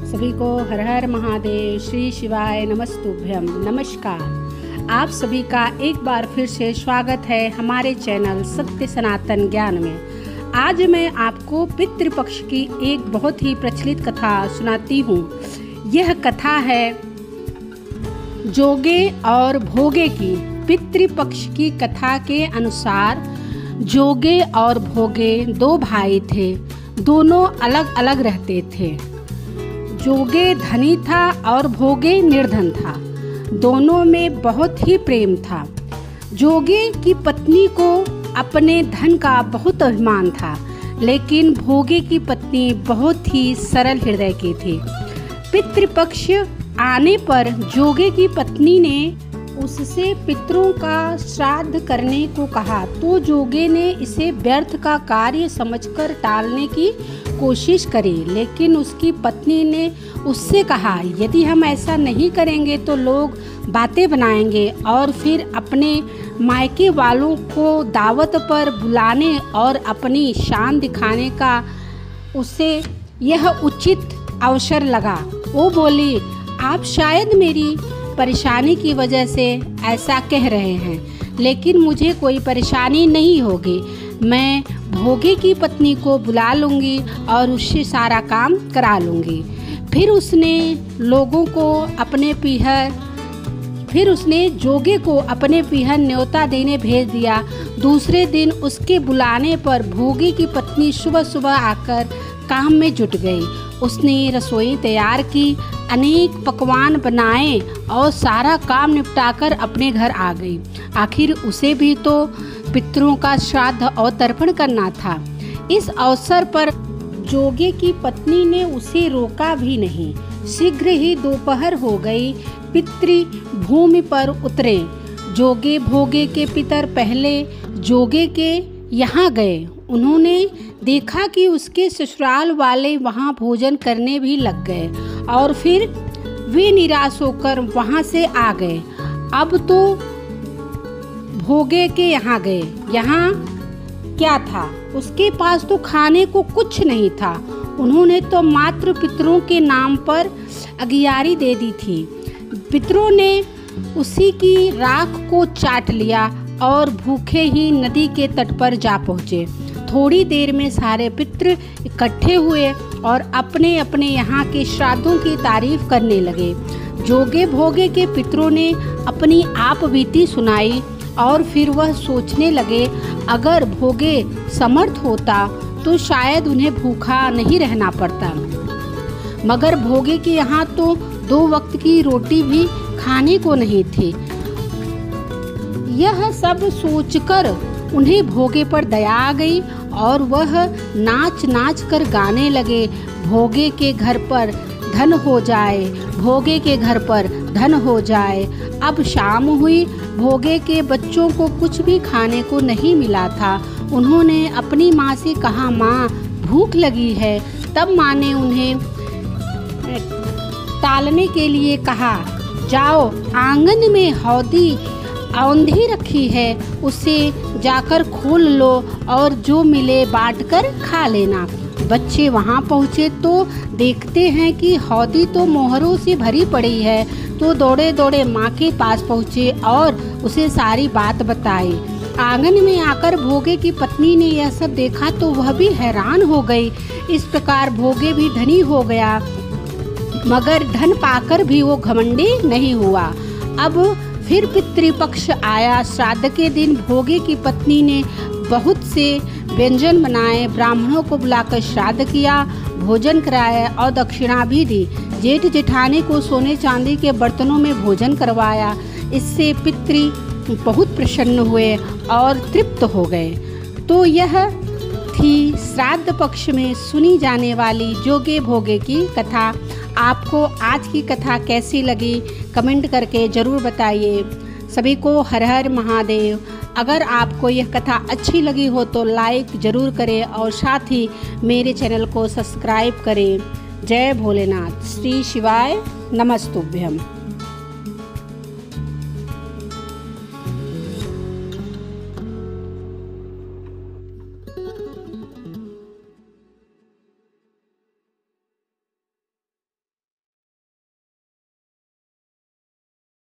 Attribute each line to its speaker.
Speaker 1: सभी को हर हर महादेव, श्री शिवाय नमस्तुभ्यम। नमस्कार, आप सभी का एक बार फिर से स्वागत है हमारे चैनल सत्य सनातन ज्ञान में। आज मैं आपको पितृपक्ष की एक बहुत ही प्रचलित कथा सुनाती हूँ। यह कथा है जोगे और भोगे की। पितृपक्ष की कथा के अनुसार जोगे और भोगे दो भाई थे। दोनों अलग अलग रहते थे। जोगे धनी था और भोगे निर्धन था। दोनों में बहुत ही प्रेम था। जोगे की पत्नी को अपने धन का बहुत अभिमान था, लेकिन भोगे की पत्नी बहुत ही सरल हृदय की थी। पितृपक्ष आने पर जोगे की पत्नी ने उससे पितरों का श्राद्ध करने को कहा, तो जोगे ने इसे व्यर्थ का कार्य समझकर टालने की कोशिश करी। लेकिन उसकी पत्नी ने उससे कहा, यदि हम ऐसा नहीं करेंगे तो लोग बातें बनाएंगे और फिर अपने मायके वालों को दावत पर बुलाने और अपनी शान दिखाने का उसे यह उचित अवसर लगा। वो बोली, आप शायद मेरी परेशानी की वजह से ऐसा कह रहे हैं, लेकिन मुझे कोई परेशानी नहीं होगी। मैं भोगे की पत्नी को बुला लूँगी और उससे सारा काम करा लूँगी। फिर उसने जोगे को अपने पीहर न्योता देने भेज दिया। दूसरे दिन उसके बुलाने पर भोगे की पत्नी सुबह सुबह आकर काम में जुट गई। उसने रसोई तैयार की, अनेक पकवान बनाए और सारा काम निपटाकर अपने घर आ गई। आखिर उसे भी तो पितरों का श्राद्ध और तर्पण करना था। इस अवसर पर जोगे की पत्नी ने उसे रोका भी नहीं। शीघ्र ही दोपहर हो गई। पितृ भूमि पर उतरे। जोगे भोगे के पितर पहले जोगे के यहाँ गए। उन्होंने देखा कि उसके ससुराल वाले वहाँ भोजन करने भी लग गए और फिर वे निराश होकर वहाँ से आ गए। अब तो भोगे के यहाँ गए। यहाँ क्या था? उसके पास तो खाने को कुछ नहीं था। उन्होंने तो मात्र पितरों के नाम पर अगियारी दे दी थी। पितरों ने उसी की राख को चाट लिया और भूखे ही नदी के तट पर जा पहुँचे। थोड़ी देर में सारे पितृ इकट्ठे हुए और अपने अपने यहाँ के श्राद्धों की तारीफ करने लगे। जोगे भोगे के पितरों ने अपनी आप बीती सुनाई और फिर वह सोचने लगे, अगर भोगे समर्थ होता तो शायद उन्हें भूखा नहीं रहना पड़ता। मगर भोगे के यहाँ तो 2 वक्त की रोटी भी खाने को नहीं थी। यह सब सोचकर उन्हें भोगे पर दया आ गई और वह नाच नाच कर गाने लगे, भोगे के घर पर धन हो जाए, भोगे के घर पर धन हो जाए। अब शाम हुई। भोगे के बच्चों को कुछ भी खाने को नहीं मिला था। उन्होंने अपनी माँ से कहा, माँ भूख लगी है। तब माँ ने उन्हें टालने के लिए कहा, जाओ आंगन में हौदी औंधी रखी है, उसे जाकर खोल लो और जो मिले बांटकर खा लेना। बच्चे वहाँ पहुँचे तो देखते हैं कि हौदी तो मोहरों से भरी पड़ी है, तो दौड़े दौड़े माँ के पास पहुँचे और उसे सारी बात बताई। आंगन में आकर भोगे की पत्नी ने यह सब देखा तो वह भी हैरान हो गई। इस प्रकार भोगे भी धनी हो गया, मगर धन पाकर भी वो घमंडी नहीं हुआ। अब फिर पितृपक्ष आया। श्राद्ध के दिन भोगे की पत्नी ने बहुत से व्यंजन बनाए, ब्राह्मणों को बुलाकर श्राद्ध किया, भोजन कराया और दक्षिणा भी दी। जेठ जेठानी को सोने चांदी के बर्तनों में भोजन करवाया। इससे पितृ बहुत प्रसन्न हुए और तृप्त हो गए। तो यह थी श्राद्ध पक्ष में सुनी जाने वाली जोगे भोगे की कथा। आपको आज की कथा कैसी लगी कमेंट करके ज़रूर बताइए। सभी को हर हर महादेव। अगर आपको यह कथा अच्छी लगी हो तो लाइक ज़रूर करें और साथ ही मेरे चैनल को सब्सक्राइब करें। जय भोलेनाथ, श्री शिवाय नमस्तुभ्यम।